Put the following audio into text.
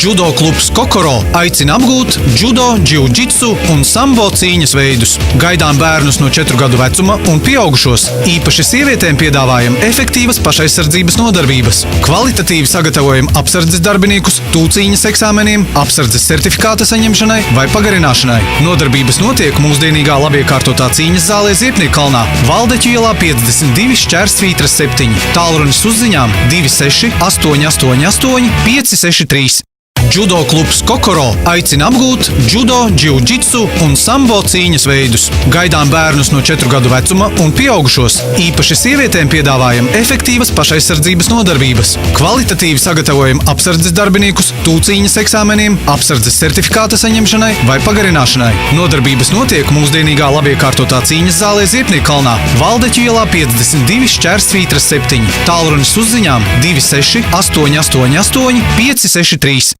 Judo klubs Kokoro aicina apgūt judo, džiudžitsu un sambo cīņas veidus. Gaidām bērnus no 4 gadu vecuma un pieaugušos. Īpaši sievietēm piedāvājam efektīvas pašaizsardzības nodarbības. Kvalitatīvi sagatavojam apsardzes darbiniekus tūcīņas eksāmeniem, apsardzes certifikāta saņemšanai vai pagarināšanai. Nodarbības notiek mūsdienīgā labiekārtotā cīņas zālē Ziepniekalnā, Valdeķu ielā 52 šķērsvītras 7. Tālrunis uzziņām 26 888 563. Judo klubs Kokoro aicina apgūt judo, džiudžitsu un sambo cīņas veidus. Gaidām bērnus no 4 gadu vecuma un pieaugušos. Īpaši sievietēm piedāvājam efektīvas pašaizsardzības nodarbības. Kvalitatīvi sagatavojam apsardzes darbiniekus tūcīņas eksāmeniem, apsardzes certifikāta saņemšanai vai pagarināšanai. Nodarbības notiek mūsdienīgā labiekārtotā cīņas zālē Ziepniekalnā, Valdeķu ielā 52 šķērsvītras 7. Tālrunis uzziņām 26 888 563.